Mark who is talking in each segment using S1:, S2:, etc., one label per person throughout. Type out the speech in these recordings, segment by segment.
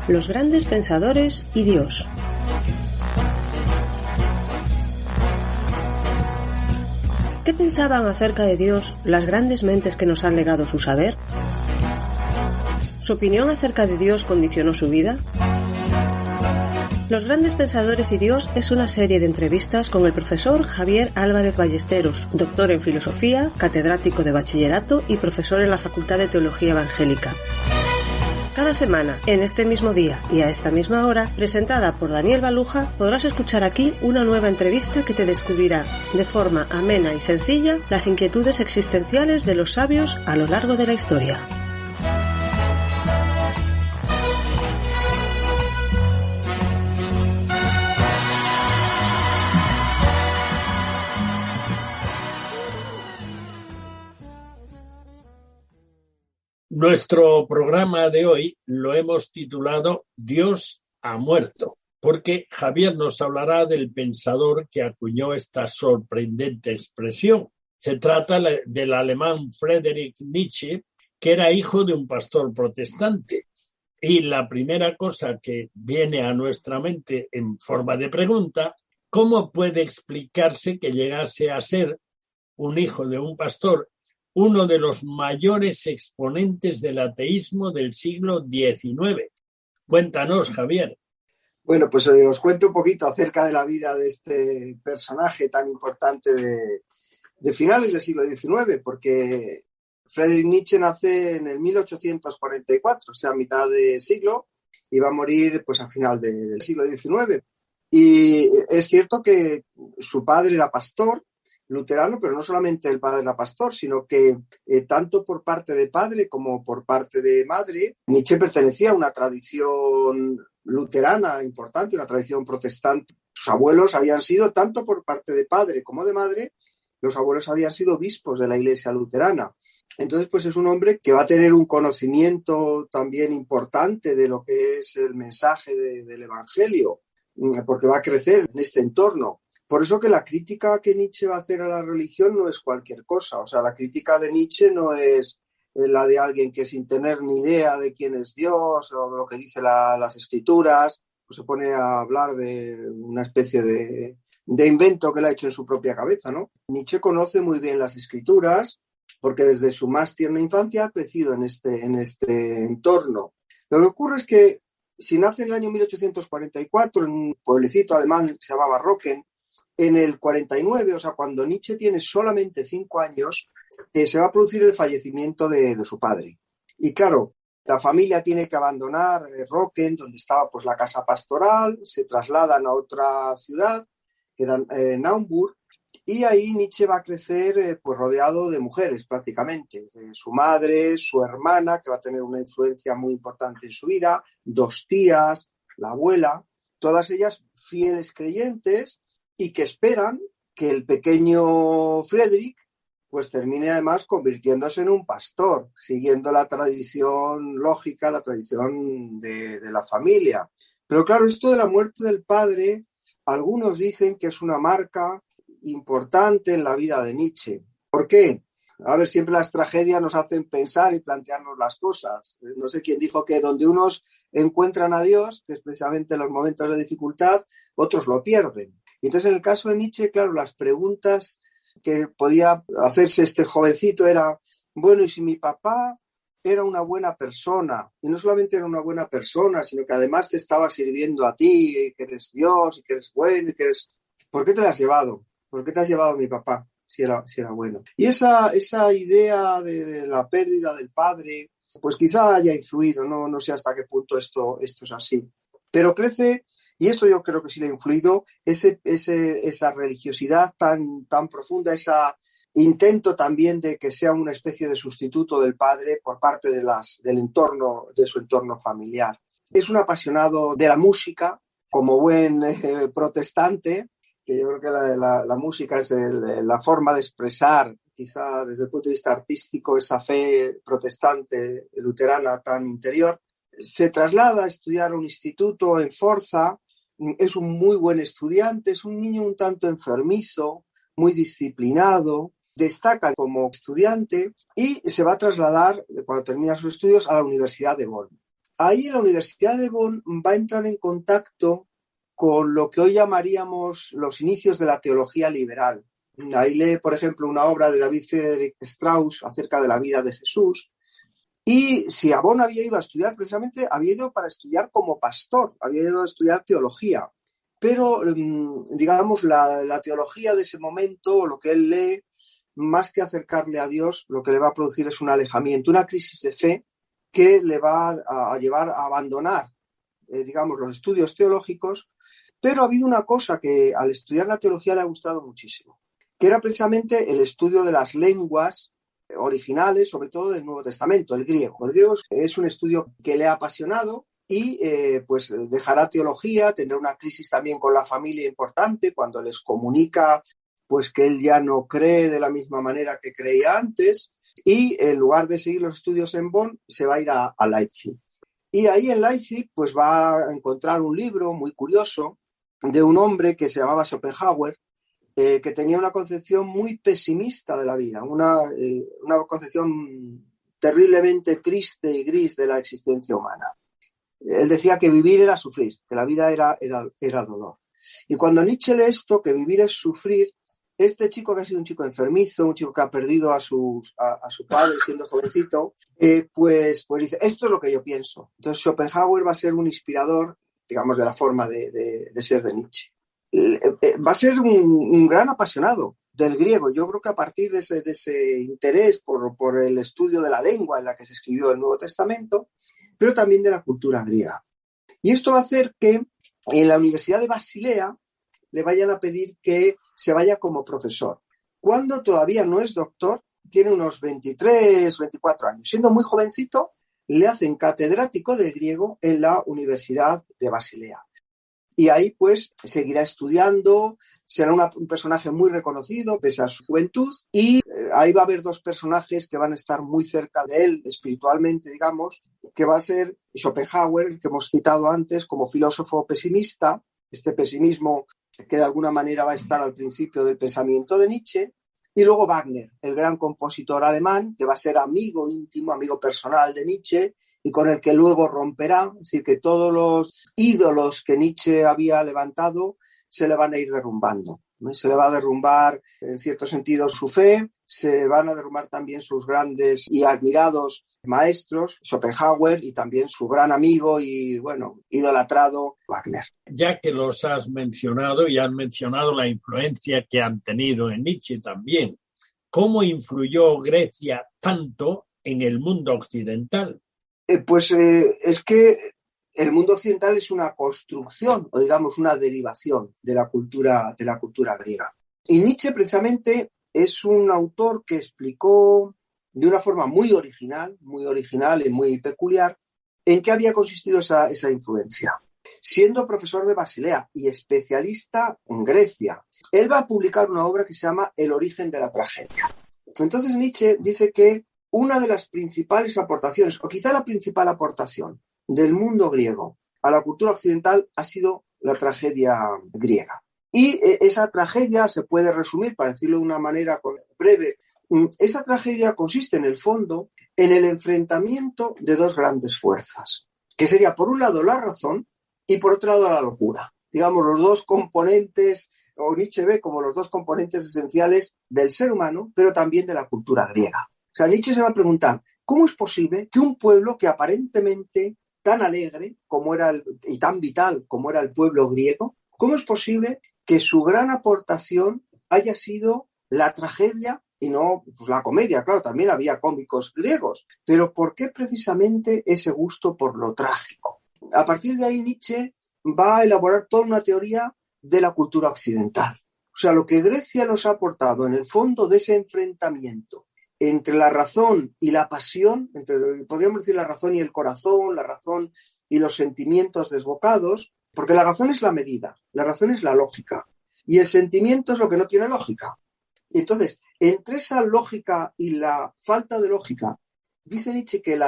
S1: Los grandes pensadores y Dios. ¿Qué pensaban acerca de Dios las grandes mentes que nos han legado su saber? ¿Su opinión acerca de Dios condicionó su vida? Los grandes pensadores y Dios es una serie de entrevistas con el profesor Javier Álvarez Ballesteros, doctor en filosofía, catedrático de bachillerato y profesor en la Facultad de Teología Evangélica. Cada semana, en este mismo día y a esta misma hora, presentada por Daniel Baluja, podrás escuchar aquí una nueva entrevista que te descubrirá, de forma amena y sencilla, las inquietudes existenciales de los sabios a lo largo de la historia.
S2: Nuestro programa de hoy lo hemos titulado Dios ha muerto, porque Javier nos hablará del pensador que acuñó esta sorprendente expresión. Se trata del alemán Friedrich Nietzsche, que era hijo de un pastor protestante. Y la primera cosa que viene a nuestra mente en forma de pregunta, ¿cómo puede explicarse que llegase a ser un hijo de un pastor, uno de los mayores exponentes del ateísmo del siglo XIX? Cuéntanos, Javier.
S3: Bueno, pues os cuento un poquito acerca de la vida de este personaje tan importante de finales del siglo XIX, porque Friedrich Nietzsche nace en el 1844, o sea, a mitad de siglo, y va a morir pues a final del siglo XIX. Y es cierto que su padre era pastor luterano, pero no solamente el padre era pastor, sino que tanto por parte de padre como por parte de madre, Nietzsche pertenecía a una tradición luterana importante, una tradición protestante. Sus abuelos habían sido, tanto por parte de padre como de madre, los abuelos habían sido obispos de la Iglesia luterana. Entonces, pues es un hombre que va a tener un conocimiento también importante de lo que es el mensaje del Evangelio, porque va a crecer en este entorno. Por eso que la crítica que Nietzsche va a hacer a la religión no es cualquier cosa. O sea, la crítica de Nietzsche no es la de alguien que sin tener ni idea de quién es Dios o de lo que dice las escrituras, pues se pone a hablar de una especie de invento que él ha hecho en su propia cabeza, ¿no? Nietzsche conoce muy bien las escrituras porque desde su más tierna infancia ha crecido en este entorno. Lo que ocurre es que si nace en el año 1844 en un pueblecito alemán que se llamaba Rocken, en el 49, o sea, cuando Nietzsche tiene solamente 5 años, se va a producir el fallecimiento de su padre. Y claro, la familia tiene que abandonar Rocken, donde estaba pues la casa pastoral, se trasladan a otra ciudad, que era Naumburg, y ahí Nietzsche va a crecer pues rodeado de mujeres prácticamente, de su madre, su hermana, que va a tener una influencia muy importante en su vida, 2 tías, la abuela, todas ellas fieles creyentes, y que esperan que el pequeño Friedrich pues termine además convirtiéndose en un pastor, siguiendo la tradición lógica, la tradición de la familia. Pero claro, esto de la muerte del padre, algunos dicen que es una marca importante en la vida de Nietzsche. ¿Por qué? A ver, siempre las tragedias nos hacen pensar y plantearnos las cosas. No sé quién dijo que donde unos encuentran a Dios, que es precisamente en los momentos de dificultad, otros lo pierden. Y entonces, en el caso de Nietzsche, claro, las preguntas que podía hacerse este jovencito era, bueno, ¿y si mi papá era una buena persona? Y no solamente era una buena persona, sino que además te estaba sirviendo a ti, que eres Dios, y que eres bueno, y que eres... ¿Por qué te lo has llevado? ¿Por qué te has llevado a mi papá si era bueno? Y esa idea de la pérdida del padre, pues quizá haya influido, no sé hasta qué punto esto es así. Pero crece... Y esto yo creo que sí le ha influido, esa religiosidad tan profunda, ese intento también de que sea una especie de sustituto del padre por parte del entorno, de su entorno familiar. Es un apasionado de la música, como buen protestante, que yo creo que la música es la forma de expresar, quizá desde el punto de vista artístico, esa fe protestante luterana tan interior. Se traslada a estudiar a un instituto en Forza. Es un muy buen estudiante, es un niño un tanto enfermizo, muy disciplinado, destaca como estudiante y se va a trasladar, cuando termina sus estudios, a la Universidad de Bonn. ahí en la Universidad de Bonn va a entrar en contacto con lo que hoy llamaríamos los inicios de la teología liberal. Ahí lee, por ejemplo, una obra de David Friedrich Strauss acerca de la vida de Jesús. Y si a Bonn había ido a estudiar, precisamente había ido para estudiar como pastor, había ido a estudiar teología. Pero, digamos, la teología de ese momento, lo que él lee, más que acercarle a Dios, lo que le va a producir es un alejamiento, una crisis de fe que le va a llevar a abandonar, digamos, los estudios teológicos. Pero ha habido una cosa que al estudiar la teología le ha gustado muchísimo, que era precisamente el estudio de las lenguas originales, sobre todo del Nuevo Testamento, el griego. El griego es un estudio que le ha apasionado y pues dejará teología, tendrá una crisis también con la familia importante cuando les comunica pues que él ya no cree de la misma manera que creía antes y en lugar de seguir los estudios en Bonn se va a ir a Leipzig. Y ahí en Leipzig pues va a encontrar un libro muy curioso de un hombre que se llamaba Schopenhauer, que tenía una concepción muy pesimista de la vida, una concepción terriblemente triste y gris de la existencia humana. Él decía que vivir era sufrir, que la vida era dolor. Y cuando Nietzsche lee esto, que vivir es sufrir, este chico que ha sido un chico enfermizo, un chico que ha perdido a su padre siendo jovencito, pues dice, esto es lo que yo pienso. Entonces Schopenhauer va a ser un inspirador, digamos, de la forma de ser de Nietzsche. Va a ser un gran apasionado del griego. Yo creo que a partir de ese interés por el estudio de la lengua en la que se escribió el Nuevo Testamento, pero también de la cultura griega. Y esto va a hacer que en la Universidad de Basilea le vayan a pedir que se vaya como profesor. Cuando todavía no es doctor, tiene unos 23, 24 años. Siendo muy jovencito, le hacen catedrático de griego en la Universidad de Basilea. Y ahí pues seguirá estudiando, será un personaje muy reconocido pese a su juventud y ahí va a haber dos personajes que van a estar muy cerca de él espiritualmente, digamos, que va a ser Schopenhauer, que hemos citado antes como filósofo pesimista, este pesimismo que de alguna manera va a estar al principio del pensamiento de Nietzsche, y luego Wagner, el gran compositor alemán, que va a ser amigo íntimo, amigo personal de Nietzsche, y con el que luego romperá, es decir, que todos los ídolos que Nietzsche había levantado se le van a ir derrumbando. Se le va a derrumbar, en cierto sentido, su fe, se van a derrumbar también sus grandes y admirados maestros, Schopenhauer, y también su gran amigo y, bueno, idolatrado Wagner.
S2: Ya que los has mencionado y han mencionado la influencia que han tenido en Nietzsche también, ¿cómo influyó Grecia tanto en el mundo occidental?
S3: Es que el mundo occidental es una construcción o digamos una derivación de la cultura griega. Y Nietzsche precisamente es un autor que explicó de una forma muy original y muy peculiar en qué había consistido esa influencia. Siendo profesor de Basilea y especialista en Grecia, él va a publicar una obra que se llama El origen de la tragedia. Entonces Nietzsche dice que una de las principales aportaciones, o quizá la principal aportación del mundo griego a la cultura occidental ha sido la tragedia griega. Y esa tragedia se puede resumir, para decirlo de una manera breve, esa tragedia consiste en el fondo en el enfrentamiento de dos grandes fuerzas, que sería por un lado la razón y por otro lado la locura. Digamos, los dos componentes, o Nietzsche ve como los dos componentes esenciales del ser humano, pero también de la cultura griega. O sea, Nietzsche se va a preguntar, ¿cómo es posible que un pueblo que aparentemente tan alegre como era y tan vital como era el pueblo griego, cómo es posible que su gran aportación haya sido la tragedia y no pues, la comedia? Claro, también había cómicos griegos, pero ¿por qué precisamente ese gusto por lo trágico? A partir de ahí Nietzsche va a elaborar toda una teoría de la cultura occidental. O sea, lo que Grecia nos ha aportado en el fondo de ese enfrentamiento entre la razón y la pasión, podríamos decir la razón y el corazón, la razón y los sentimientos desbocados, porque la razón es la medida, la razón es la lógica, y el sentimiento es lo que no tiene lógica. Entonces, entre esa lógica y la falta de lógica, dice Nietzsche que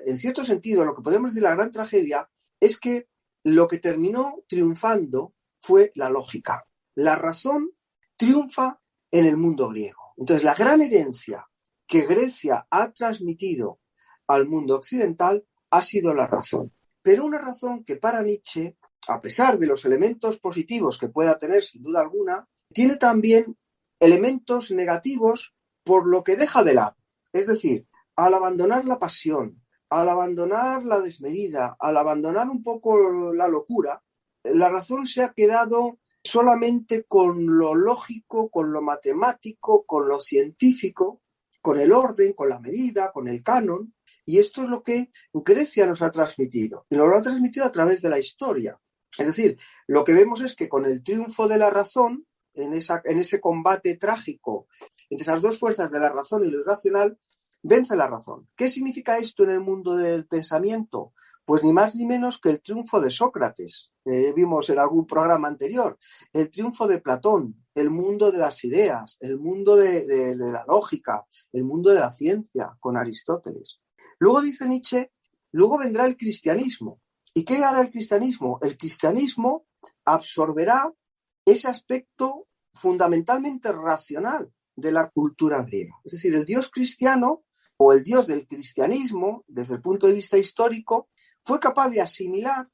S3: en cierto sentido, lo que podemos decir la gran tragedia es que lo que terminó triunfando fue la lógica. La razón triunfa en el mundo griego. Entonces, la gran herencia que Grecia ha transmitido al mundo occidental ha sido la razón. pero una razón que para Nietzsche, a pesar de los elementos positivos que pueda tener sin duda alguna, tiene también elementos negativos por lo que deja de lado. Es decir, al abandonar la pasión, al abandonar la desmedida, al abandonar un poco la locura, la razón se ha quedado solamente con lo lógico, con lo matemático, con lo científico, con el orden, con la medida, con el canon, y esto es lo que Grecia nos ha transmitido, y nos lo ha transmitido a través de la historia. Es decir, lo que vemos es que con el triunfo de la razón, en ese combate trágico entre esas dos fuerzas de la razón y lo irracional, vence la razón. ¿Qué significa esto en el mundo del pensamiento? Pues ni más ni menos que el triunfo de Sócrates, vimos en algún programa anterior, el triunfo de Platón, el mundo de las ideas, el mundo de la lógica, el mundo de la ciencia con Aristóteles. Luego dice Nietzsche, luego vendrá el cristianismo. ¿Y qué hará el cristianismo? El cristianismo absorberá ese aspecto fundamentalmente racional de la cultura griega. Es decir, el Dios cristiano o el Dios del cristianismo, desde el punto de vista histórico, fue capaz de asimilar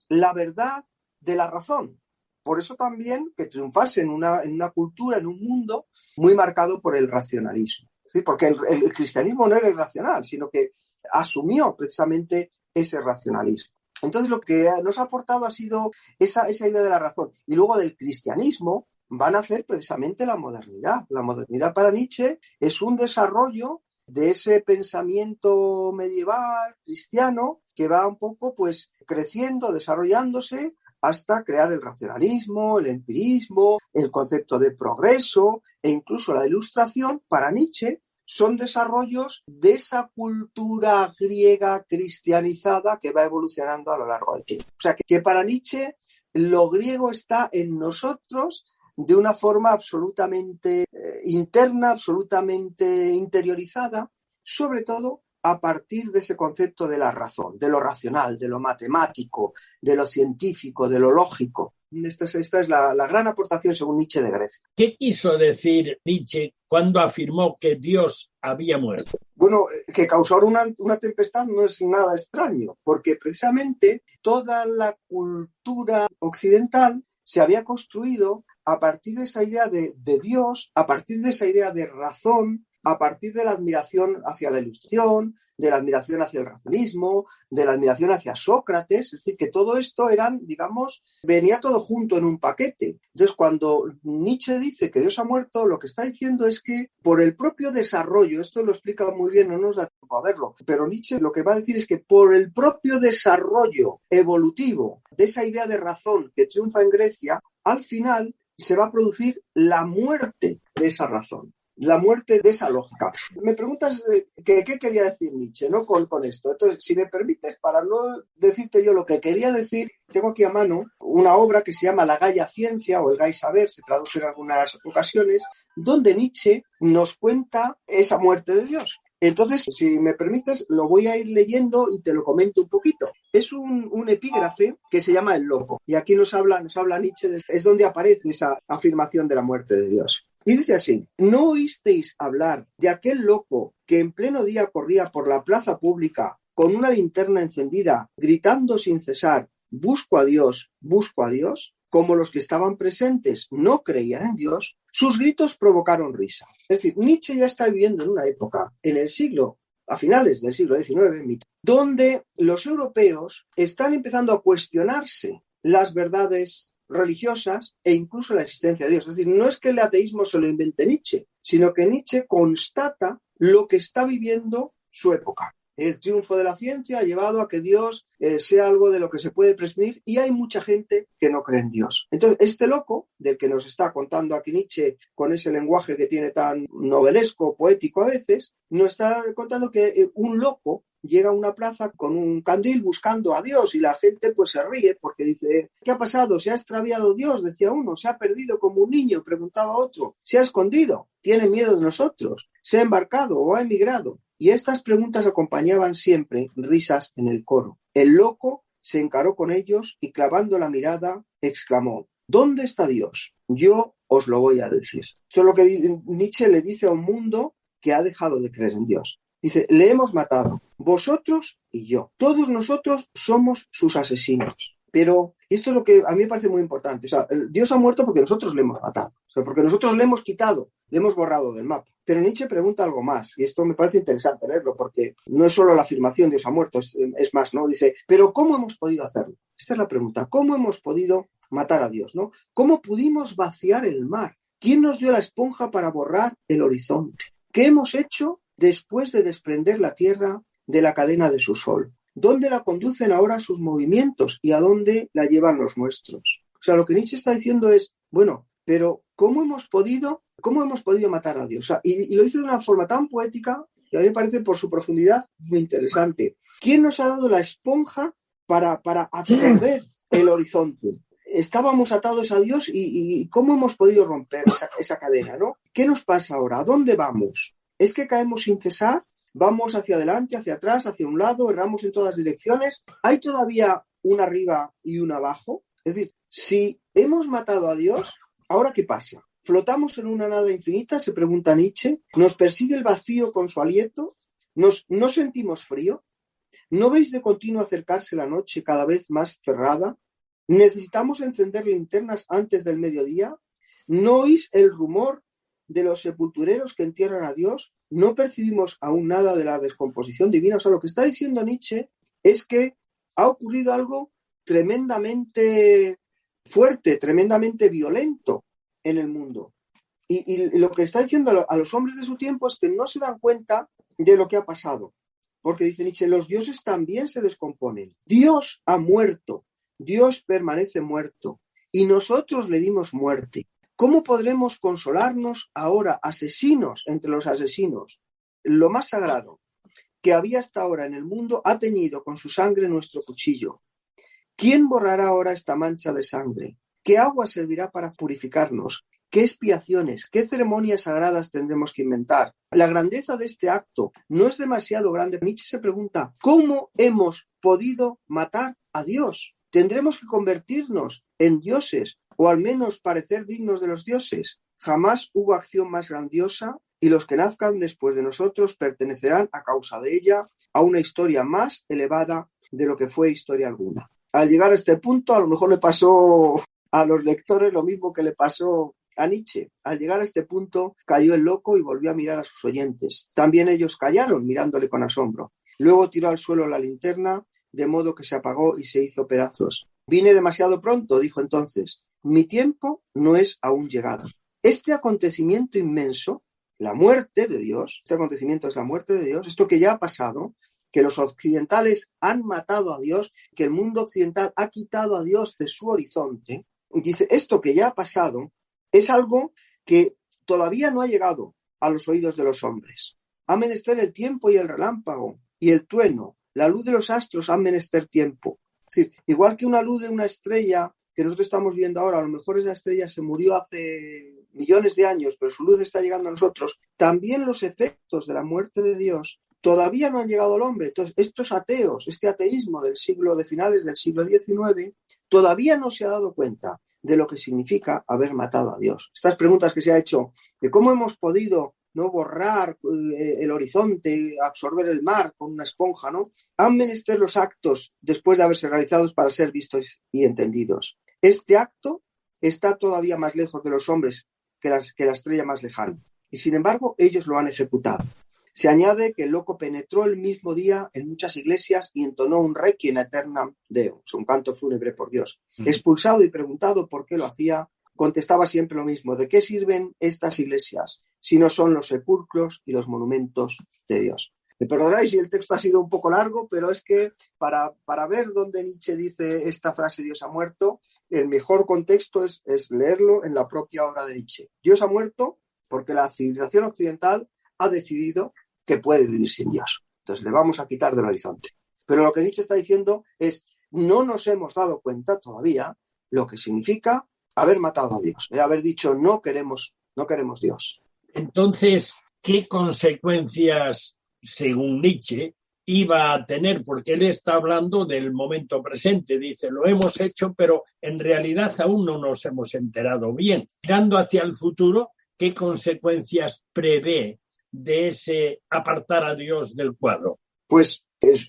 S3: la verdad de la razón. Por eso también que triunfase en una cultura, en un mundo muy marcado por el racionalismo. Es decir, porque el cristianismo no era irracional, sino que asumió precisamente ese racionalismo. Entonces lo que nos ha aportado ha sido esa idea de la razón. Y luego del cristianismo van a hacer precisamente la modernidad. La modernidad para Nietzsche es un desarrollo de ese pensamiento medieval, cristiano, que va un poco pues creciendo, desarrollándose hasta crear el racionalismo, el empirismo, el concepto de progreso e incluso la ilustración. Para Nietzsche son desarrollos de esa cultura griega cristianizada que va evolucionando a lo largo del tiempo. O sea, que para Nietzsche lo griego está en nosotros de una forma absolutamente interna, absolutamente interiorizada, sobre todo a partir de ese concepto de la razón, de lo racional, de lo matemático, de lo científico, de lo lógico. Esta es la gran aportación, según Nietzsche, de Grecia.
S2: ¿Qué quiso decir Nietzsche cuando afirmó que Dios había muerto?
S3: Bueno, que causar una tempestad no es nada extraño, porque precisamente toda la cultura occidental se había construido a partir de esa idea de Dios, a partir de esa idea de razón, a partir de la admiración hacia la ilustración, de la admiración hacia el racionalismo, de la admiración hacia Sócrates. Es decir, que todo esto venía todo junto en un paquete. Entonces, cuando Nietzsche dice que Dios ha muerto, lo que está diciendo es que por el propio desarrollo, esto lo explica muy bien, no nos da tiempo a verlo, pero Nietzsche lo que va a decir es que por el propio desarrollo evolutivo de esa idea de razón que triunfa en Grecia, al final se va a producir la muerte de esa razón, la muerte de esa lógica. Me preguntas qué quería decir Nietzsche, ¿no? con esto. Entonces, si me permites, para no decirte yo lo que quería decir, tengo aquí a mano una obra que se llama La Gaia Ciencia o El Gai Saber, se traduce en algunas ocasiones, donde Nietzsche nos cuenta esa muerte de Dios. Entonces, si me permites, lo voy a ir leyendo y te lo comento un poquito. Es un epígrafe que se llama El Loco. Y aquí nos habla Nietzsche, es donde aparece esa afirmación de la muerte de Dios. Y dice así: ¿no oísteis hablar de aquel loco que en pleno día corría por la plaza pública con una linterna encendida, gritando sin cesar, busco a Dios, busco a Dios? Como los que estaban presentes no creían en Dios, sus gritos provocaron risa. Es decir, Nietzsche ya está viviendo en una época, a finales del siglo XIX, donde los europeos están empezando a cuestionarse las verdades religiosas e incluso la existencia de Dios. Es decir, no es que el ateísmo se lo invente Nietzsche, sino que Nietzsche constata lo que está viviendo su época. El triunfo de la ciencia ha llevado a que Dios sea algo de lo que se puede prescindir y hay mucha gente que no cree en Dios. Entonces, este loco, del que nos está contando aquí Nietzsche con ese lenguaje que tiene tan novelesco, poético a veces, nos está contando que un loco llega a una plaza con un candil buscando a Dios y la gente pues se ríe porque dice: ¿qué ha pasado? ¿Se ha extraviado Dios? Decía uno. ¿Se ha perdido como un niño? Preguntaba otro. ¿Se ha escondido? ¿Tiene miedo de nosotros? ¿Se ha embarcado o ha emigrado? Y estas preguntas acompañaban siempre risas en el coro. El loco se encaró con ellos y clavando la mirada exclamó: ¿dónde está Dios? Yo os lo voy a decir. Esto es lo que Nietzsche le dice a un mundo que ha dejado de creer en Dios. Dice: le hemos matado, vosotros y yo. Todos nosotros somos sus asesinos. Pero esto es lo que a mí me parece muy importante. O sea, Dios ha muerto porque nosotros le hemos matado. O sea, porque nosotros le hemos quitado, le hemos borrado del mapa. Pero Nietzsche pregunta algo más, y esto me parece interesante leerlo, porque no es solo la afirmación Dios ha muerto, es más, ¿no? Dice, ¿pero cómo hemos podido hacerlo? Esta es la pregunta. ¿Cómo hemos podido matar a Dios, ¿no? ¿Cómo pudimos vaciar el mar? ¿Quién nos dio la esponja para borrar el horizonte? ¿Qué hemos hecho después de desprender la tierra de la cadena de su sol? ¿Dónde la conducen ahora sus movimientos y a dónde la llevan los nuestros? O sea, lo que Nietzsche está diciendo es, bueno, pero ¿cómo hemos podido matar a Dios? O sea, y lo dice de una forma tan poética que a mí me parece por su profundidad muy interesante. ¿Quién nos ha dado la esponja para absorber el horizonte? Estábamos atados a Dios y ¿cómo hemos podido romper esa cadena, ¿no? ¿Qué nos pasa ahora? ¿A dónde vamos? ¿Es que caemos sin cesar? ¿Vamos hacia adelante, hacia atrás, hacia un lado? ¿Erramos en todas direcciones? ¿Hay todavía un arriba y un abajo? Es decir, si hemos matado a Dios, ¿ahora qué pasa? ¿Flotamos en una nada infinita? Se pregunta Nietzsche. ¿Nos persigue el vacío con su aliento? ¿No sentimos frío? ¿No veis de continuo acercarse la noche cada vez más cerrada? ¿Necesitamos encender linternas antes del mediodía? ¿No oís el rumor de los sepultureros que entierran a Dios? ¿No percibimos aún nada de la descomposición divina? O sea, lo que está diciendo Nietzsche es que ha ocurrido algo tremendamente fuerte, tremendamente violento en el mundo. Y lo que está diciendo a los hombres de su tiempo es que no se dan cuenta de lo que ha pasado. Porque dice Nietzsche, los dioses también se descomponen. Dios ha muerto. Dios permanece muerto y nosotros le dimos muerte. ¿Cómo podremos consolarnos ahora, asesinos entre los asesinos? Lo más sagrado que había hasta ahora en el mundo ha teñido con su sangre nuestro cuchillo. ¿Quién borrará ahora esta mancha de sangre? ¿Qué agua servirá para purificarnos? ¿Qué expiaciones, qué ceremonias sagradas tendremos que inventar? La grandeza de este acto no es demasiado grande. Nietzsche se pregunta, ¿cómo hemos podido matar a Dios? ¿Tendremos que convertirnos en dioses o al menos parecer dignos de los dioses? Jamás hubo acción más grandiosa y los que nazcan después de nosotros pertenecerán a causa de ella a una historia más elevada de lo que fue historia alguna. Al llegar a este punto, a lo mejor le pasó a los lectores lo mismo que le pasó a Nietzsche. Al llegar a este punto, cayó el loco y volvió a mirar a sus oyentes. También ellos callaron, mirándole con asombro. Luego tiró al suelo la linterna, de modo que se apagó y se hizo pedazos. Vine demasiado pronto, dijo entonces. Mi tiempo no es aún llegado. Este acontecimiento inmenso, la muerte de Dios, este acontecimiento es la muerte de Dios, esto que ya ha pasado, que los occidentales han matado a Dios, que el mundo occidental ha quitado a Dios de su horizonte, dice, esto que ya ha pasado es algo que todavía no ha llegado a los oídos de los hombres. Ha menester el tiempo y el relámpago y el trueno. La luz de los astros ha menester tiempo. Es decir, igual que una luz de una estrella que nosotros estamos viendo ahora, a lo mejor esa estrella se murió hace millones de años, pero su luz está llegando a nosotros. También los efectos de la muerte de Dios todavía no han llegado al hombre. Entonces, estos ateos, este ateísmo de finales del siglo XIX, todavía no se ha dado cuenta de lo que significa haber matado a Dios. Estas preguntas que se ha hecho de cómo hemos podido no borrar el horizonte, absorber el mar con una esponja, ¿no? Han menester los actos después de haberse realizados para ser vistos y entendidos. Este acto está todavía más lejos de los hombres que la estrella más lejana. Y sin embargo, ellos lo han ejecutado. Se añade que el loco penetró el mismo día en muchas iglesias y entonó un requiem aeternam Deo, un canto fúnebre por Dios. Expulsado y preguntado por qué lo hacía, contestaba siempre lo mismo. ¿De qué sirven estas iglesias si no son los sepulcros y los monumentos de Dios? Me perdonáis si el texto ha sido un poco largo, pero es que para ver dónde Nietzsche dice esta frase Dios ha muerto, el mejor contexto es leerlo en la propia obra de Nietzsche. Dios ha muerto porque la civilización occidental ha decidido que puede vivir sin Dios. Entonces le vamos a quitar del horizonte. Pero lo que Nietzsche está diciendo es, no nos hemos dado cuenta todavía lo que significa haber matado a Dios, haber dicho no queremos Dios.
S2: Entonces, ¿qué consecuencias, según Nietzsche, iba a tener? Porque él está hablando del momento presente. Dice, lo hemos hecho, pero en realidad aún no nos hemos enterado bien. Mirando hacia el futuro, ¿qué consecuencias prevé de ese apartar a Dios del cuadro?
S3: Pues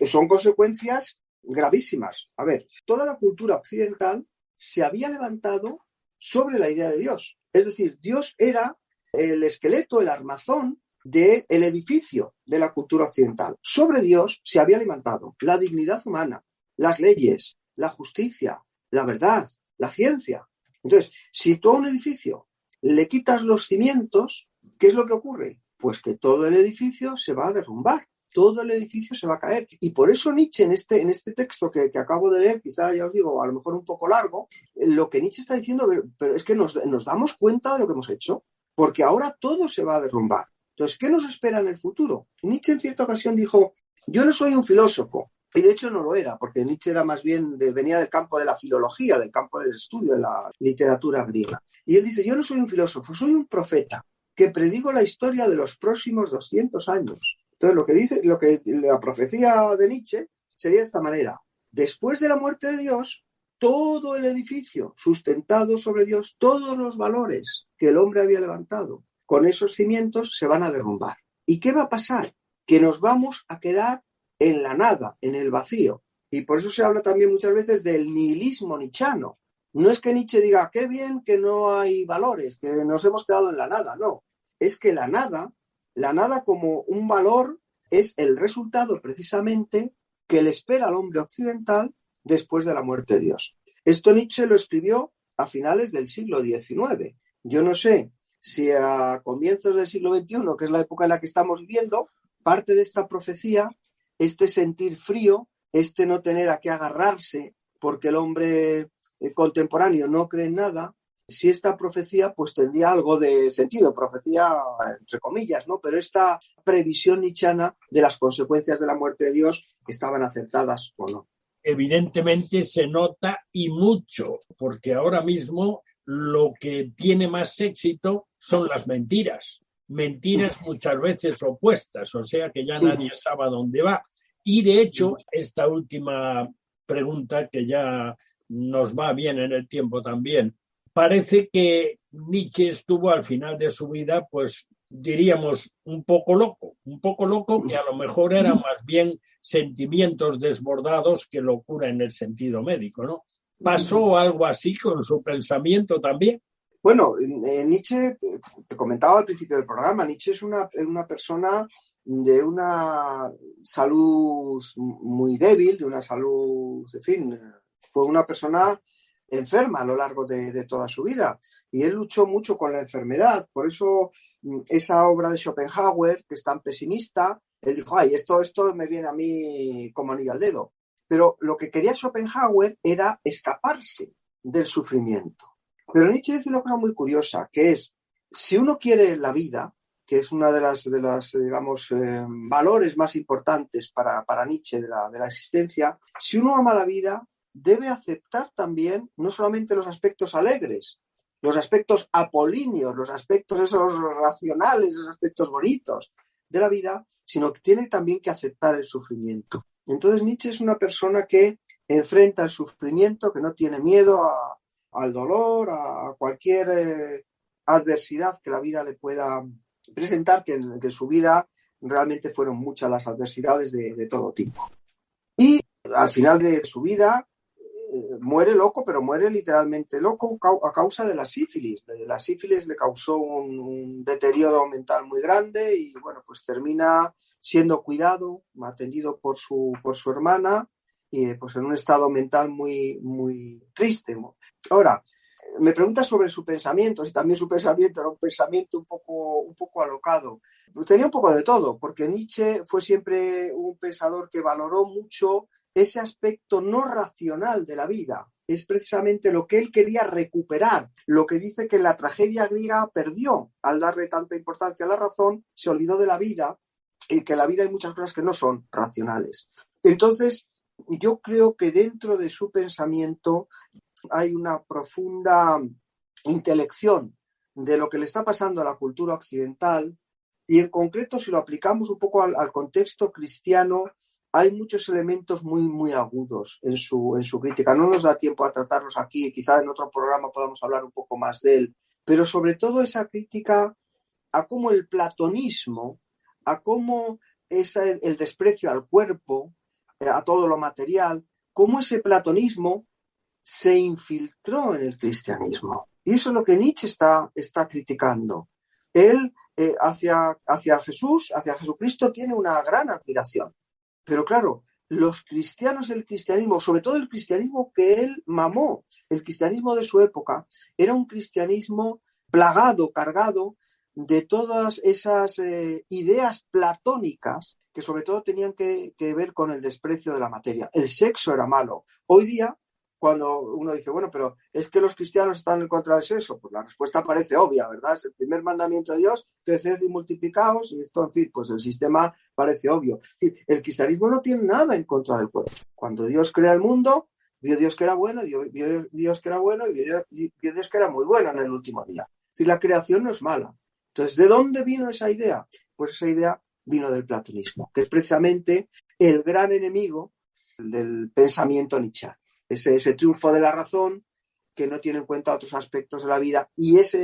S3: Son consecuencias gravísimas. A ver, toda la cultura occidental se había levantado sobre la idea de Dios. Es decir, Dios era el esqueleto, el armazón del edificio de la cultura occidental. Sobre Dios se había levantado la dignidad humana, las leyes, la justicia, la verdad, la ciencia. Entonces, si tú a un edificio le quitas los cimientos, ¿qué es lo que ocurre? Pues que todo el edificio se va a derrumbar, todo el edificio se va a caer. Y por eso Nietzsche, en este texto que acabo de leer, quizá ya os digo, a lo mejor un poco largo, lo que Nietzsche está diciendo, pero es que nos damos cuenta de lo que hemos hecho, porque ahora todo se va a derrumbar. Entonces, ¿qué nos espera en el futuro? Nietzsche en cierta ocasión dijo, yo no soy un filósofo, y de hecho no lo era, porque Nietzsche era más bien, venía del campo de la filología, del campo del estudio de la literatura griega. Y él dice, yo no soy un filósofo, soy un profeta, que predigo la historia de los próximos 200 años. Entonces, la profecía de Nietzsche sería de esta manera. Después de la muerte de Dios, todo el edificio sustentado sobre Dios, todos los valores que el hombre había levantado, con esos cimientos se van a derrumbar. ¿Y qué va a pasar? Que nos vamos a quedar en la nada, en el vacío. Y por eso se habla también muchas veces del nihilismo nietzscheano. No es que Nietzsche diga, qué bien que no hay valores, que nos hemos quedado en la nada. No, es que la nada como un valor es el resultado precisamente que le espera al hombre occidental después de la muerte de Dios. Esto Nietzsche lo escribió a finales del siglo XIX. Yo no sé si a comienzos del siglo XXI, que es la época en la que estamos viviendo, parte de esta profecía, este sentir frío, este no tener a qué agarrarse porque el hombre contemporáneo no cree en nada, si esta profecía pues tendría algo de sentido, profecía entre comillas, ¿no? Pero esta previsión nietzscheana de las consecuencias de la muerte de Dios estaban acertadas o no.
S2: Evidentemente se nota y mucho, porque ahora mismo lo que tiene más éxito son las mentiras. Mentiras muchas veces opuestas, o sea que ya nadie sabe a dónde va. Y de hecho, esta última pregunta, que ya nos va bien en el tiempo también, parece que Nietzsche estuvo al final de su vida, pues diríamos, un poco loco, que a lo mejor eran más bien sentimientos desbordados que locura en el sentido médico, ¿no? ¿Pasó algo así con su pensamiento también?
S3: Bueno, Nietzsche, te comentaba al principio del programa, Nietzsche es una persona de una salud muy débil, de una salud, en fin, fue una persona enferma a lo largo de toda su vida y él luchó mucho con la enfermedad. Por eso esa obra de Schopenhauer, que es tan pesimista, él dijo, ay, esto me viene a mí como anillo al dedo. Pero lo que quería Schopenhauer era escaparse del sufrimiento. Pero Nietzsche dice una cosa muy curiosa, que es, si uno quiere la vida, que es una de las digamos, valores más importantes para Nietzsche de la existencia, si uno ama la vida, debe aceptar también no solamente los aspectos alegres, los aspectos apolíneos, los aspectos esos racionales, esos aspectos bonitos de la vida, sino que tiene también que aceptar el sufrimiento. Entonces Nietzsche es una persona que enfrenta el sufrimiento, que no tiene miedo al dolor, a cualquier adversidad que la vida le pueda presentar, que en su vida realmente fueron muchas las adversidades de todo tipo. Y al final de su vida muere loco, pero muere literalmente loco a causa de la sífilis. La sífilis le causó un deterioro mental muy grande y bueno, pues termina siendo cuidado, atendido por su hermana y pues en un estado mental muy, muy triste. Ahora, me preguntas sobre su pensamiento, si también su pensamiento era un pensamiento un poco alocado. Tenía un poco de todo, porque Nietzsche fue siempre un pensador que valoró mucho ese aspecto no racional de la vida. Es precisamente lo que él quería recuperar, lo que dice que la tragedia griega perdió al darle tanta importancia a la razón, se olvidó de la vida y que en la vida hay muchas cosas que no son racionales. Entonces, yo creo que dentro de su pensamiento hay una profunda intelección de lo que le está pasando a la cultura occidental y en concreto si lo aplicamos un poco al contexto cristiano hay muchos elementos muy, muy agudos en su crítica. No nos da tiempo a tratarlos aquí, quizá en otro programa podamos hablar un poco más de él, pero sobre todo esa crítica a cómo el platonismo, a cómo es el desprecio al cuerpo, a todo lo material, cómo ese platonismo se infiltró en el cristianismo. Y eso es lo que Nietzsche está criticando. Él hacia Jesús, hacia Jesucristo, tiene una gran admiración. Pero claro, los cristianos, el cristianismo, sobre todo el cristianismo que él mamó, el cristianismo de su época, era un cristianismo plagado, cargado de todas esas ideas platónicas que sobre todo tenían que ver con el desprecio de la materia. El sexo era malo. Hoy día, cuando uno dice, bueno, pero es que los cristianos están en contra del sexo, pues la respuesta parece obvia, ¿verdad? Es el primer mandamiento de Dios, creced y multiplicaos, y esto, en fin, pues el sistema parece obvio. El cristianismo no tiene nada en contra del cuerpo. Cuando Dios crea el mundo, vio Dios que era bueno, vio Dios que era bueno, y vio Dios que era muy bueno en el último día. Es decir, la creación no es mala. Entonces, ¿de dónde vino esa idea? Pues esa idea vino del platonismo, que es precisamente el gran enemigo del pensamiento nietzscheano. Ese triunfo de la razón que no tiene en cuenta otros aspectos de la vida, y es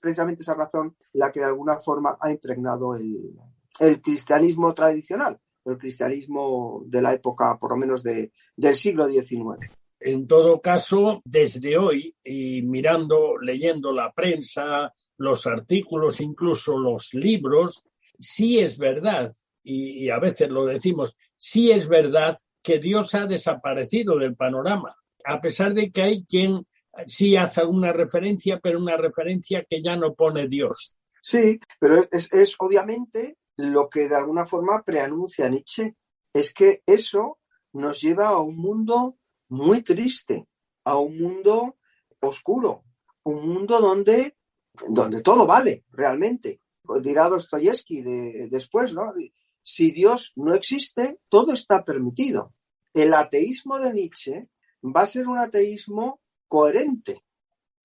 S3: precisamente esa razón la que de alguna forma ha impregnado el cristianismo tradicional, el cristianismo de la época, por lo menos del siglo XIX.
S2: En todo caso, desde hoy, y leyendo la prensa, los artículos, incluso los libros, sí es verdad, y a veces lo decimos, sí es verdad que Dios ha desaparecido del panorama, a pesar de que hay quien sí hace una referencia, pero una referencia que ya no pone Dios.
S3: Sí, pero es obviamente lo que de alguna forma preanuncia Nietzsche, es que eso nos lleva a un mundo muy triste, a un mundo oscuro, un mundo donde todo vale realmente. Dirá Dostoyevsky después, ¿no? Si Dios no existe, todo está permitido. El ateísmo de Nietzsche va a ser un ateísmo coherente.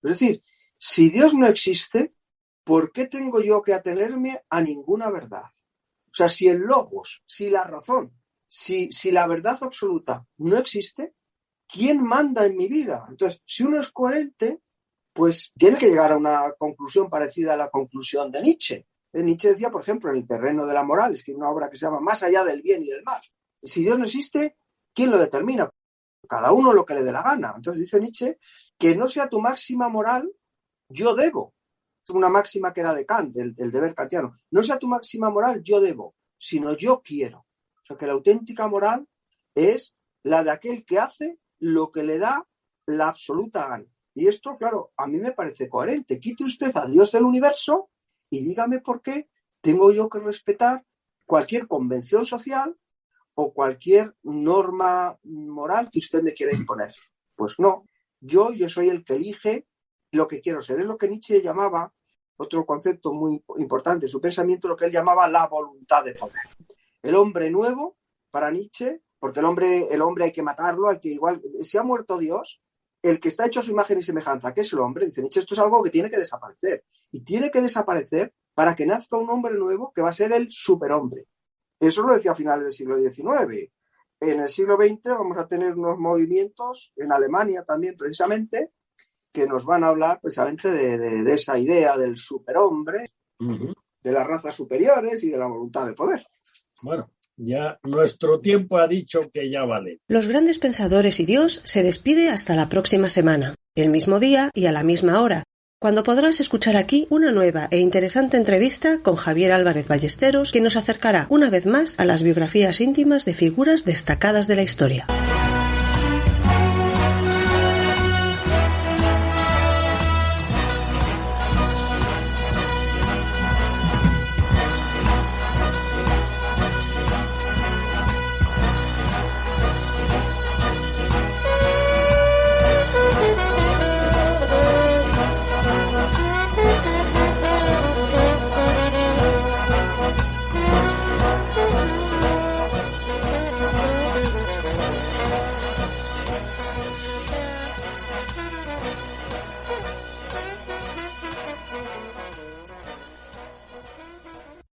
S3: Es decir, si Dios no existe, ¿por qué tengo yo que atenerme a ninguna verdad? O sea, si el logos, si la razón, si la verdad absoluta no existe, ¿quién manda en mi vida? Entonces, si uno es coherente, pues tiene que llegar a una conclusión parecida a la conclusión de Nietzsche. Nietzsche decía, por ejemplo, en El terreno de la moral, escribe una obra que se llama Más allá del bien y del mal. Si Dios no existe, ¿quién lo determina? Cada uno lo que le dé la gana. Entonces dice Nietzsche que no sea tu máxima moral, yo debo. Es una máxima que era de Kant, el deber kantiano. No sea tu máxima moral, yo debo, sino yo quiero. O sea que la auténtica moral es la de aquel que hace lo que le da la absoluta gana. Y esto, claro, a mí me parece coherente. Quite usted a Dios del universo y dígame por qué tengo yo que respetar cualquier convención social o cualquier norma moral que usted me quiera imponer. Pues no, yo soy el que elige lo que quiero ser. Es lo que Nietzsche llamaba, otro concepto muy importante en su pensamiento, lo que él llamaba la voluntad de poder. El hombre nuevo, para Nietzsche, porque el hombre hay que matarlo, igual, si ha muerto Dios, el que está hecho a su imagen y semejanza, que es el hombre, dice Nietzsche, esto es algo que tiene que desaparecer. Y tiene que desaparecer para que nazca un hombre nuevo que va a ser el superhombre. Eso lo decía a finales del siglo XIX. En el siglo XX vamos a tener unos movimientos, en Alemania también precisamente, que nos van a hablar precisamente de esa idea del superhombre, de las razas superiores y de la voluntad de poder.
S2: Bueno, ya nuestro tiempo ha dicho que ya vale.
S1: Los grandes pensadores y Dios se despide hasta la próxima semana, el mismo día y a la misma hora, cuando podrás escuchar aquí una nueva e interesante entrevista con Javier Álvarez Ballesteros, que nos acercará una vez más a las biografías íntimas de figuras destacadas de la historia.